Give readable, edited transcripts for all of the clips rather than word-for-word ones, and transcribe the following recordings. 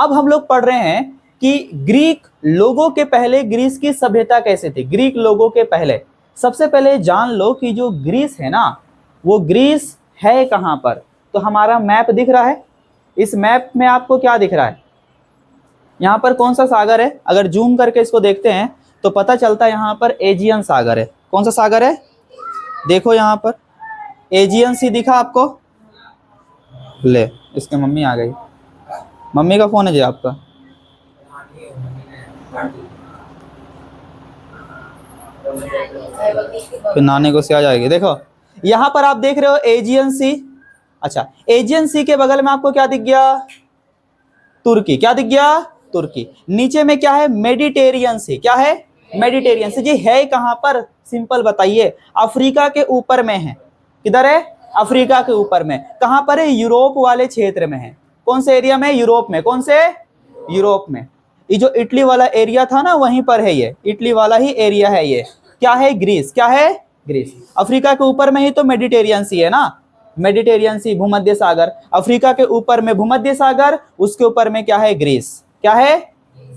अब हम लोग पढ़ रहे हैं कि ग्रीक लोगों के पहले ग्रीस की सभ्यता कैसे थी। ग्रीक लोगों के पहले, सबसे पहले जान लो कि जो ग्रीस है ना, वो ग्रीस है कहाँ पर। तो हमारा मैप दिख रहा है, इस मैप में आपको क्या दिख रहा है, यहाँ पर कौन सा सागर है। अगर जूम करके इसको देखते हैं तो पता चलता है यहाँ पर एजियन सागर है। कौन सा सागर है, देखो यहाँ पर एजियन सी दिखा आपको। ले, इसके मम्मी आ गई, मम्मी का फोन है जी आपका। फिर नानी को से आ जाएगी। देखो यहाँ पर आप देख रहे हो एजियन सी। अच्छा, एजियन सी के बगल में आपको क्या दिख गया, तुर्की। क्या दिख गया, तुर्की। नीचे में क्या है, मेडिटेरियन सी। क्या है, मेडिटेरियन सी। जी है कहाँ पर, सिंपल बताइए। अफ्रीका के ऊपर में है। किधर है, अफ्रीका के ऊपर में। कहाँ पर है, यूरोप वाले क्षेत्र में है। कौन से एरिया में, यूरोप में। कौन से, यूरोप में। ये जो इटली वाला एरिया था ना, वहीं पर है ये, इटली वाला ही एरिया है ये। क्या है, ग्रीस। क्या है, ग्रीस। अफ्रीका के ऊपर में ही तो मेडिटेरियन सी है ना, मेडिटेरियन सी, भूमध्य सागर। अफ्रीका के ऊपर में भूमध्य सागर, उसके ऊपर में क्या है, ग्रीस। क्या है,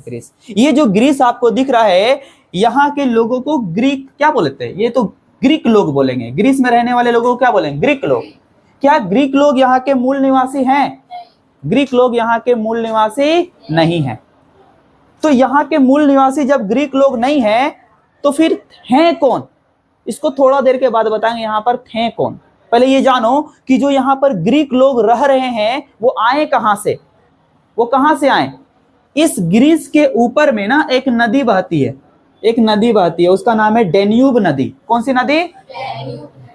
ग्रीस। ये जो ग्रीस आपको दिख रहा है, यहाँ के लोगों को ग्रीक क्या बोलते हैं, ये तो ग्रीक लोग बोलेंगे। ग्रीस में रहने वाले लोगों को क्या बोलेंगे, ग्रीक लोग। क्या ग्रीक लोग यहाँ के मूल निवासी हैं, ग्रीक लोग यहाँ के मूल निवासी नहीं है। तो यहाँ के मूल निवासी जब ग्रीक लोग नहीं है तो फिर हैं कौन, इसको थोड़ा देर के बाद बताएंगे। यहाँ पर थे कौन, पहले ये जानो कि जो यहाँ पर ग्रीक लोग रह रहे हैं वो आए कहां से, वो कहां से आए। इस ग्रीस के ऊपर में ना एक नदी बहती है, एक नदी बहती है, उसका नाम है डेन्यूब नदी। कौन सी नदी,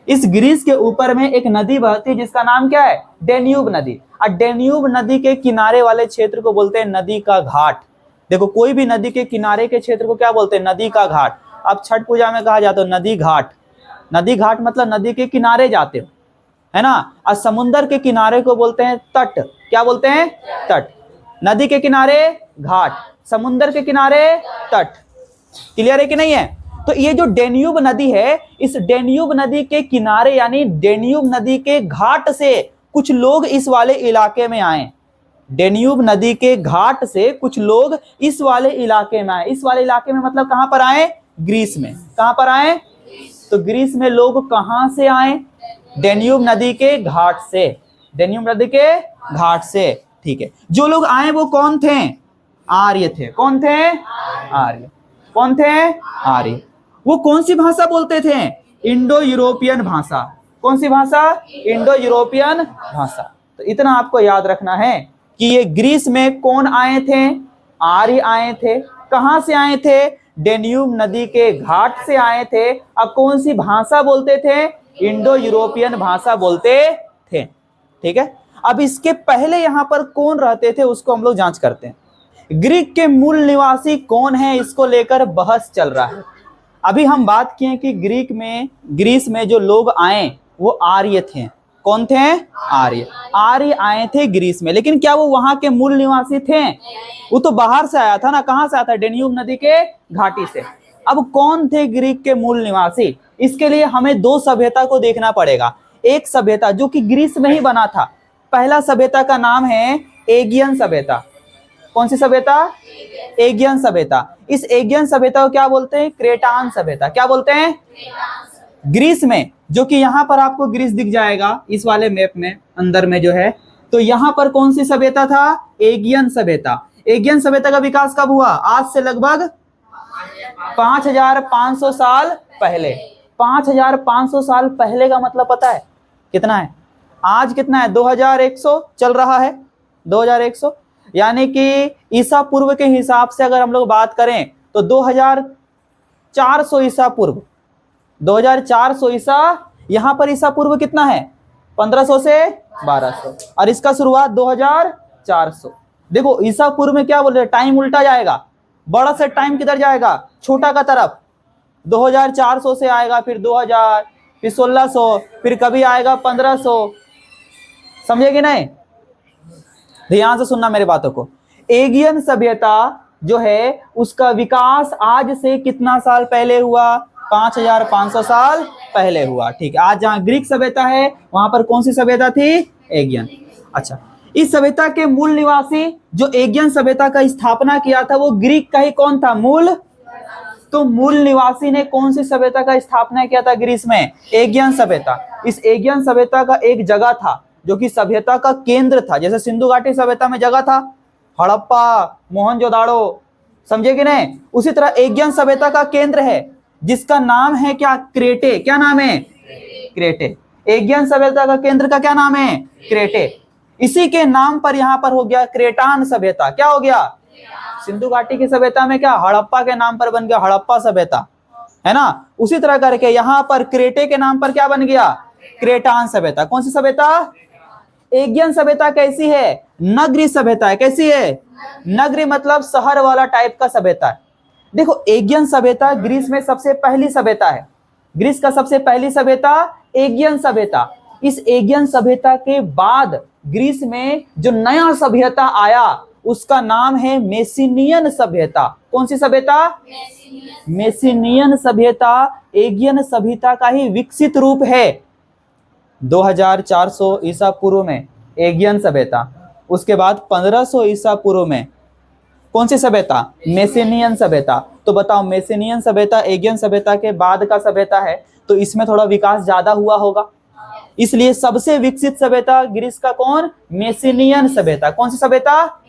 इस ग्रीस के ऊपर में एक नदी बहती है जिसका नाम क्या है, डेन्यूब नदी। और डेन्यूब नदी के किनारे वाले क्षेत्र को बोलते हैं नदी का घाट। देखो कोई भी नदी के किनारे के क्षेत्र को क्या बोलते हैं, नदी का घाट। अब छठ पूजा में कहा जाता है नदी घाट। नदी घाट मतलब नदी के किनारे जाते हो, है ना। और समुद्र के किनारे को बोलते हैं तट। क्या बोलते हैं, तट। नदी के किनारे घाट, समुद्र के किनारे तट। क्लियर है कि नहीं है। तो ये जो डेन्यूब नदी है, इस डेन्यूब नदी के किनारे यानी डेन्यूब नदी के घाट से कुछ लोग इस वाले इलाके में आए। डेन्यूब नदी के घाट से कुछ लोग इस वाले इलाके में आए। इस वाले इलाके में मतलब कहां पर आए, ग्रीस में। कहां पर आए, तो ग्रीस में लोग कहां से आए, डेन्यूब नदी के घाट से। डेन्यूब नदी के घाट से, ठीक है। जो लोग आए वो कौन थे, आर्य थे। कौन थे, आर्य। कौन थे, आर्य। वो कौन सी भाषा बोलते थे, इंडो यूरोपियन भाषा। कौन सी भाषा, इंडो यूरोपियन भाषा। तो इतना आपको याद रखना है कि ये ग्रीस में कौन आए थे, आर्य आए थे। कहां से आए थे, डेन्यूब नदी के घाट से आए थे। अब कौन सी भाषा बोलते थे, इंडो यूरोपियन भाषा बोलते थे। ठीक है। अब इसके पहले यहां पर कौन रहते थे उसको हम लोग जांच करते हैं। ग्रीक के मूल निवासी कौन है, इसको लेकर बहस चल रहा है। अभी हम बात किए कि ग्रीस में जो लोग आए वो आर्य थे। कौन थे, आर्य। आर्य आए थे ग्रीस में, लेकिन क्या वो वहां के मूल निवासी थे, वो तो बाहर से आया था ना। कहां से आया था, डेन्यूब नदी के घाटी से। अब कौन थे ग्रीक के मूल निवासी, इसके लिए हमें दो सभ्यता को देखना पड़ेगा। एक सभ्यता जो कि ग्रीस में ही बना था, पहला सभ्यता का नाम है एगियन सभ्यता। कौन सी सभ्यता, एगियन सभ्यता। इस एगियन सभ्यता को क्या बोलते हैं, क्रेटान सभ्यता। क्या बोलते हैं, ग्रीस में, जो कि यहाँ पर आपको ग्रीस दिख जाएगा इस वाले मैप में अंदर में जो है। तो यहाँ पर कौन सी सभ्यता था, एगियन सभ्यता। एगियन सभ्यता का विकास कब हुआ, आज से लगभग 5500 साल पहले। 5500 साल पहले का मतलब पता है कितना है, आज कितना है, 2100 चल रहा है। 2100 यानी कि ईसा पूर्व के हिसाब से अगर हम लोग बात करें तो 2400 ईसा पूर्व। 2400 ईसा, यहां पर ईसा पूर्व कितना है, 1500 से 1200, और इसका शुरुआत 2400। देखो ईसा पूर्व में क्या बोल रहे हैं, टाइम उल्टा जाएगा। बड़ा से टाइम किधर जाएगा, छोटा का तरफ। 2400 से आएगा, फिर 2000, फिर 1600, फिर कभी आएगा 1500। समझे कि नहीं, ध्यान से सुनना मेरे बातों को। एगियन सभ्यता जो है उसका विकास आज से कितना साल पहले हुआ, 5500 साल पहले हुआ। ठीक है। आज जहां ग्रीक सभ्यता है वहां पर कौन सी सभ्यता थी, एगियन। अच्छा, इस सभ्यता के मूल निवासी जो एगियन सभ्यता का स्थापना किया था वो ग्रीक का ही कौन था? मूल। तो मूल निवासी ने कौन सी सभ्यता का स्थापना किया था ग्रीस में? एगियन सभ्यता। इस एगियन सभ्यता का एक जगह था जो कि सभ्यता का केंद्र था, जैसे सिंधु घाटी सभ्यता में जगह था हड़प्पा, मोहनजोदाड़ो, समझे कि नहीं? उसी तरह एगियन सभ्यता का केंद्र है जिसका नाम है क्या? क्रेटे। क्या नाम है? क्रेटे। एगियन सभ्यता का केंद्र का क्या नाम है? क्रेटे। इसी के नाम पर यहाँ पर हो गया क्रेटान सभ्यता। क्या हो गया? सिंधु घाटी की सभ्यता में क्या हड़प्पा के नाम पर बन गया हड़प्पा सभ्यता, है ना? उसी तरह करके यहाँ पर क्रेटे के नाम पर क्या बन गया? क्रेटान सभ्यता। कौन सी सभ्यता? एगियन सभ्यता कैसी है? नगरी सभ्यता है। कैसी है? नगरी मतलब शहर वाला टाइप का सभ्यता है। देखो एगियन सभ्यता ग्रीस में सबसे पहली सभ्यता है। ग्रीस का सबसे पहली सभ्यता एगियन सभ्यता। इस एगियन सभ्यता के बाद ग्रीस में जो नया सभ्यता आया उसका नाम है मेसिनियन सभ्यता। कौन सी सभ्यता? मेसिनियन सभ्यता एगियन सभ्यता का ही विकसित रूप है। 2400 ईसा पूर्व में एगियन सभ्यता, उसके बाद 1500 ईसा पूर्व में कौन सी सभ्यता? मेसिनियन सभ्यता। तो बताओ मेसिनियन सभ्यता एगियन सभ्यता के बाद का सभ्यता है, तो इसमें थोड़ा विकास ज्यादा हुआ होगा, इसलिए सबसे विकसित सभ्यता ग्रीस का कौन? मेसिनियन सभ्यता। कौन सी सभ्यता?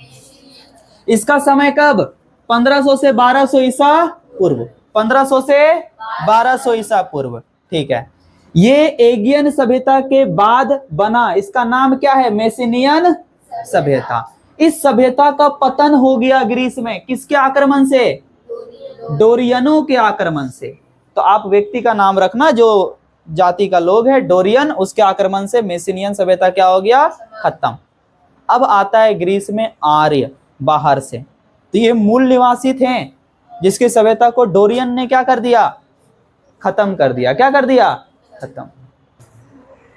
इसका समय कब? 1500 से 1200 ईसा पूर्व। 1500 से 1200 ईसा पूर्व, ठीक है। ये एगियन सभ्यता के बाद बना, इसका नाम क्या है? मेसिनियन सभ्यता। इस सभ्यता का पतन हो गया ग्रीस में, किसके आक्रमण से? डोरियनों के आक्रमण से। तो आप व्यक्ति का नाम रखना, जो जाति का लोग है डोरियन, उसके आक्रमण से मेसिनियन सभ्यता क्या हो गया? खत्म। अब आता है ग्रीस में आर्य बाहर से। तो ये मूल निवासी थे जिसकी सभ्यता को डोरियन ने क्या कर दिया? खत्म कर दिया। क्या कर दिया? खत्म।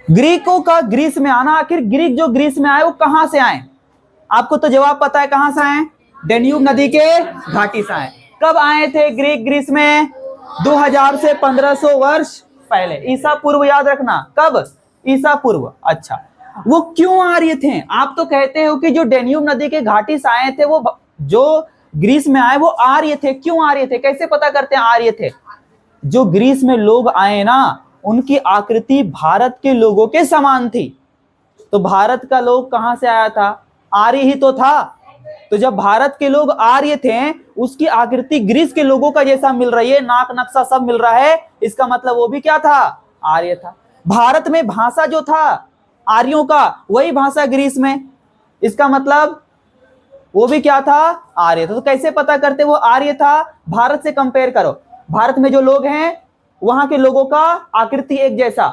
ग्रीकों का ग्रीस में आना, आखिर ग्रीक जो ग्रीस में आए वो कहां से आए? आपको तो जवाब पता है, कहां से आए? डेन्यूब नदी के घाटी से आए। कब आए थे ग्रीक ग्रीस में? 2000 से 1500 वर्ष पहले। ईसा पूर्व याद रखना। कब? ईसा पूर्व। अच्छा, वो क्यों आर्य थे? आप तो कहते हो कि जो डेन्यूब नदी के घाटी से आए थे वो जो ग्रीस में आए वो आर्य थे। क्यों आर्य थे? कैसे पता करते हैं आर्य थे? जो ग्रीस में लोग आए ना, उनकी आकृति भारत के लोगों के समान थी। तो भारत का लोग कहां से आया था? आर्य ही तो था। तो जब भारत के लोग आर्य थे, उसकी आकृति ग्रीस के लोगों का जैसा मिल रही है, नाक नक्शा सब मिल रहा है, इसका मतलब वो भी क्या था? आर्य था। भारत में भाषा जो था आर्यों का, वही भाषा ग्रीस में, इसका मतलब वो भी क्या था? आर्य था। तो कैसे पता करते वो आर्य था? भारत से कंपेयर करो। भारत में जो लोग हैं वहां के लोगों का आकृति एक जैसा,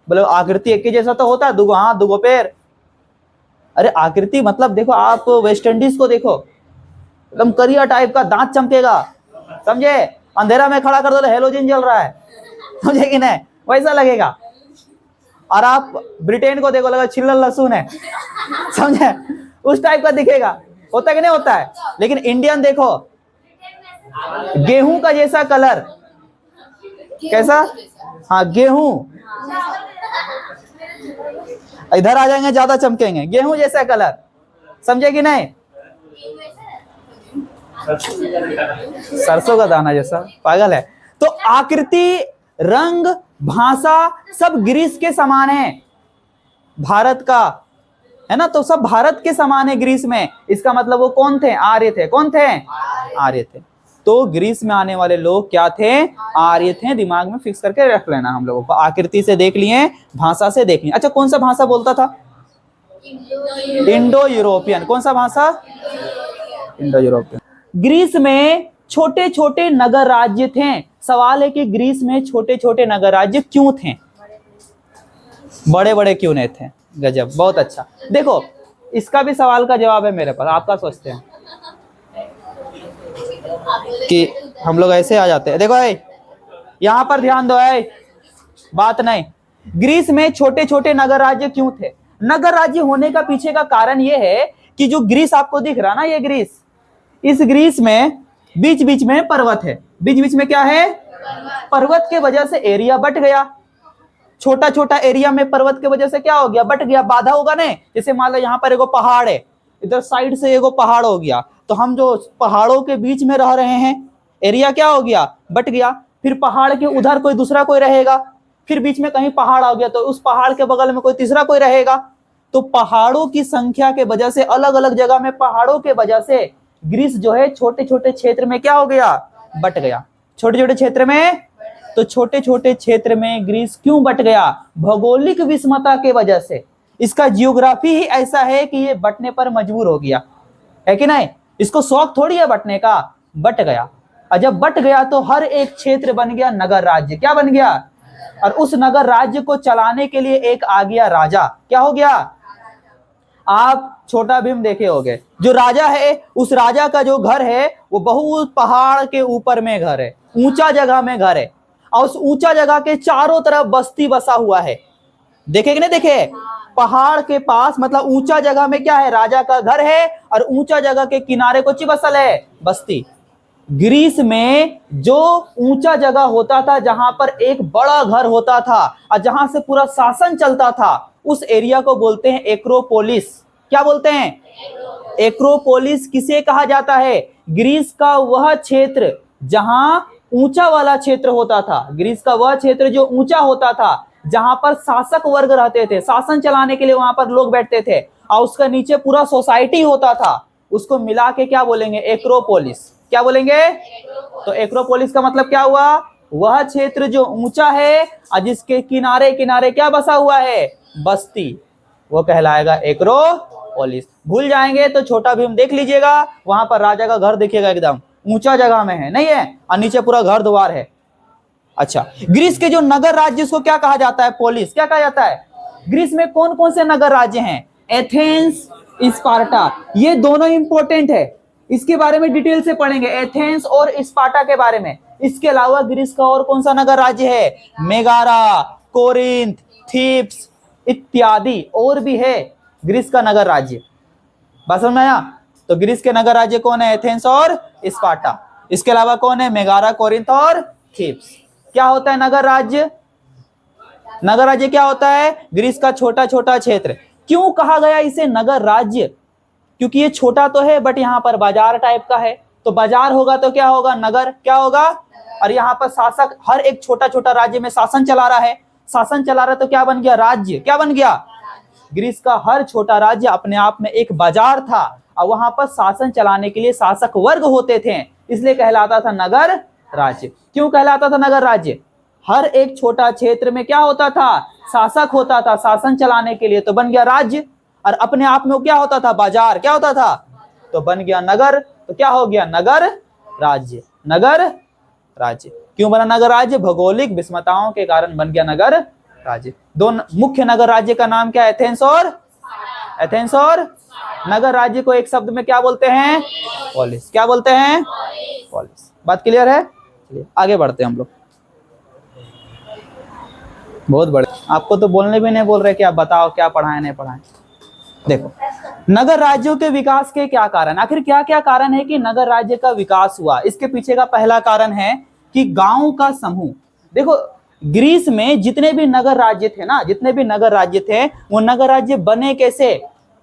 बोलो आकृति एक ही जैसा तो होता है, दुगो हाथ दुगो पैर। अरे आकृति मतलब देखो, आप वेस्ट इंडीज को देखो, एकदम करिया टाइप का, दांत चमकेगा, समझे? अंधेरा में खड़ा कर दो तो हेलोजन जल रहा है, समझे कि नहीं? वैसा लगेगा। और आप ब्रिटेन को देखो, लगा छिल्लल लहसुन है, समझे? उस टाइप का दिखेगा। होता कि नहीं होता है? लेकिन इंडियन देखो, गेहूं का जैसा कलर। कैसा? हाँ, गेहूं। इधर आ जाएंगे ज्यादा चमकेंगे, गेहूं जैसा कलर, समझे कि नहीं? सरसों का दाना जैसा, पागल है। तो आकृति, रंग, भाषा सब ग्रीस के समान है, भारत का, है ना? तो सब भारत के समान है ग्रीस में। इसका मतलब वो कौन थे? आर्य थे। कौन थे? आर्य थे। तो ग्रीस में आने वाले लोग क्या थे? आर्य थे। दिमाग में फिक्स करके रख लेना हम लोगों को। आकृति से देख लिए, भाषा से देख लिए। अच्छा, कौन सा भाषा बोलता था? Indo European. कौन सा भाषा? Indo European. ग्रीस में छोटे छोटे नगर राज्य थे। सवाल है कि ग्रीस में छोटे छोटे नगर राज्य क्यों थे? बड़े बड़े क्यों नहीं थे? गजब, बहुत अच्छा। देखो, इसका भी सवाल का जवाब है मेरे पास। आप क्या सोचते हैं कि हम लोग ऐसे आ जाते हैं? देखो यहां पर ध्यान दो, बात नहीं। ग्रीस में छोटे छोटे नगर राज्य क्यों थे? नगर राज्य होने का पीछे का कारण यह है कि जो ग्रीस आपको दिख रहा ना, ये ग्रीस, इस ग्रीस में बीच बीच में पर्वत है। बीच बीच में क्या है? पर्वत के वजह से एरिया बट गया। छोटा छोटा एरिया में पर्वत के वजह से क्या हो गया, बट गया, बाधा होगा ना। जैसे मान लो यहाँ पर एगो पहाड़ है, इधर साइड से एगो पहाड़ हो गया, तो हम जो पहाड़ों के बीच में रह रहे हैं, एरिया क्या हो गया, बट गया। फिर पहाड़ के उधर कोई दूसरा कोई रहेगा, फिर बीच में कहीं पहाड़ आ गया तो उस पहाड़ के बगल में कोई तीसरा कोई रहेगा। तो पहाड़ों की संख्या के वजह से, अलग अलग जगह में पहाड़ों के वजह से ग्रीस जो है छोटे छोटे क्षेत्र में क्या हो गया, बट गया। छोटे छोटे क्षेत्र में, तो छोटे छोटे क्षेत्र में ग्रीस क्यों बट गया, भौगोलिक विषमता के वजह से। इसका जियोग्राफी ही ऐसा है कि ये बटने पर मजबूर हो गया, है कि नहीं। इसको शौक थोड़ी है बटने का, बट गया। और जब बट गया तो हर एक क्षेत्र बन गया नगर राज्य। क्या बन गया, और उस नगर राज्य को चलाने के लिए एक आ गया राजा। क्या हो गया, आप छोटा भीम देखे होंगे, जो राजा है उस राजा का जो घर है वो बहुत पहाड़ के ऊपर में घर है, ऊंचा जगह में घर है, और उस ऊंचा जगह के चारों तरफ बस्ती बसा हुआ है। देखे कि नहीं देखे, पहाड़ के पास मतलब ऊंचा जगह में क्या है, राजा का घर है, और ऊंचा जगह के किनारे को बसल है बस्ती। ग्रीस में जो ऊंचा जगह होता था, जहां पर एक बड़ा घर होता था और जहां से पूरा शासन चलता था, उस एरिया को बोलते हैं एक्रोपोलिस। क्या बोलते हैं, एक्रोपोलिस। किसे कहा जाता है, ग्रीस का वह क्षेत्र जहां ऊंचा वाला क्षेत्र होता था, ग्रीस का वह क्षेत्र जो ऊंचा होता था, जहां पर शासक वर्ग रहते थे, शासन चलाने के लिए वहां पर लोग बैठते थे, और उसका नीचे पूरा सोसाइटी होता था, उसको मिला के क्या बोलेंगे, एक्रोपोलिस। क्या बोलेंगे, तो एक्रोपोलिस का मतलब क्या हुआ, वह क्षेत्र जो ऊंचा है और जिसके किनारे किनारे क्या बसा हुआ है, बस्ती, वो कहलाएगा एक्रोपोलिस। भूल जाएंगे तो छोटा भीम देख लीजिएगा, वहां पर राजा का घर देखिएगा, एकदम ऊंचा जगह में है, नहीं है, और नीचे पूरा घर द्वार है। अच्छा, ग्रीस के जो नगर राज्य उसको क्या कहा जाता है, पोलिस। क्या कहा जाता है, ग्रीस में कौन कौन से नगर राज्य हैं, एथेंस, स्पार्टा। ये दोनों इंपॉर्टेंट है, इसके बारे में डिटेल से पढ़ेंगे, एथेंस और स्पार्टा के बारे में। इसके अलावा ग्रीस का और कौन सा नगर राज्य है, मेगारा, कोरिंथ, थीब्स इत्यादि और भी है ग्रीस का नगर राज्य। बात समझ में आया, तो ग्रीस के नगर राज्य कौन है, एथेंस और स्पार्टा। इसके अलावा कौन है, मेगारा, कोरिंथ और थीब्स। क्या होता है नगर राज्य, नगर राज्य क्या होता है, ग्रीस का छोटा छोटा क्षेत्र। क्यों कहा गया इसे नगर राज्य, क्योंकि ये छोटा तो है बट यहाँ पर बाजार टाइप का है, तो बाजार होगा तो क्या होगा, नगर। क्या होगा, और यहाँ पर शासक हर एक छोटा छोटा राज्य में शासन चला रहा है, शासन चला रहा है तो क्या बन गया, राज्य। क्या बन गया, ग्रीस का हर छोटा राज्य अपने आप में एक बाजार था, और वहां पर शासन चलाने के लिए शासक वर्ग होते थे, इसलिए कहलाता था नगर राज्य। क्यों कहलाता था नगर राज्य, हर एक छोटा क्षेत्र में क्या होता था, शासक होता था शासन चलाने के लिए, तो बन गया राज्य, और अपने आप में क्या होता था, बाजार। क्या होता था, तो बन गया नगर, तो क्या हो गया, नगर राज्य। नगर राज्य क्यों बना नगर राज्य, भौगोलिक विषमताओं के कारण बन गया नगर राज्य। दो मुख्य नगर राज्य का नाम क्या है, एथेंस और नगर राज्य को एक शब्द में क्या बोलते हैं, पोलिस। क्या बोलते हैं, पोलिस। बात क्लियर है, चलिए आगे बढ़ते हैं हम लोग। बहुत बड़े, आपको तो बोलने भी नहीं बोल रहे कि आप बताओ क्या पढ़ाएं नहीं पढ़ाएं। देखो, नगर राज्यों के विकास के क्या कारण, आखिर क्या क्या कारण है कि नगर राज्य का विकास हुआ। इसके पीछे का पहला कारण है कि गांव का समूह। देखो, ग्रीस में जितने भी नगर राज्य थे ना, जितने भी नगर राज्य थे, वो नगर राज्य बने कैसे,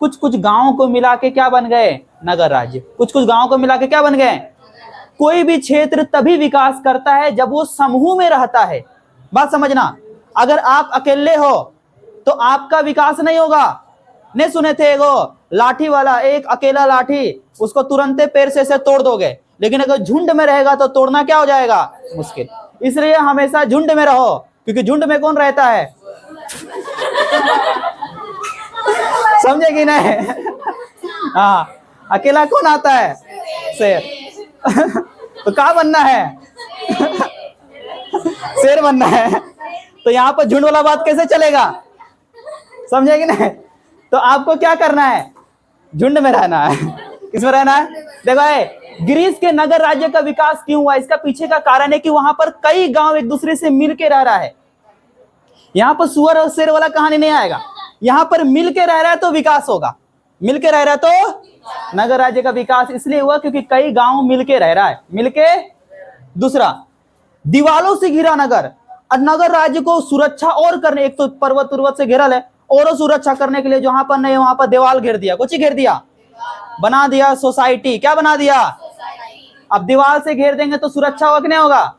कुछ कुछ गांवों को मिला के क्या बन गए, नगर राज्य। कुछ कुछ गांवों को मिला के क्या बन गए। कोई भी क्षेत्र तभी विकास करता है जब वो समूह में रहता है। बात समझना, अगर आप अकेले हो तो आपका विकास नहीं होगा। नहीं सुने थे, एगो लाठी वाला, एक अकेला लाठी, उसको तुरंत पैर से तोड़ दोगे, लेकिन अगर झुंड में रहेगा तो तोड़ना क्या हो जाएगा, मुश्किल। इसलिए हमेशा झुंड में रहो, क्योंकि झुंड में कौन रहता है, समझे कि नहीं। हाँ, अकेला कौन आता है, शेर। तो क्या बनना है, शेर बनना है। तो यहाँ पर झुंड वाला बात कैसे चलेगा, समझे कि नहीं। तो आपको क्या करना है, झुंड में रहना है। किसमें रहना है, देखो ग्रीस के नगर राज्य का विकास क्यों हुआ, इसका पीछे का कारण है कि वहां पर कई गांव एक दूसरे से मिलके रह रहा है। यहाँ पर सुअर और शेर वाला कहानी नहीं आएगा, यहाँ पर मिलके रह रहा है तो विकास होगा। मिलके रह रहा है तो नगर राज्य का विकास इसलिए हुआ क्योंकि कई गांव मिलके रह रहा है, मिलके। दूसरा, दीवालों से घिरा नगर। नगर राज्य को सुरक्षा और करने, एक तो पर्वत उर्वत से घेरल है, और सुरक्षा करने के लिए जहां पर नहीं वहां पर दीवार घेर दिया, कुछ घेर दिया, बना दिया सोसाइटी। क्या बना दिया? अब दीवार से घेर देंगे तो सुरक्षा होगा कि नहीं होगा?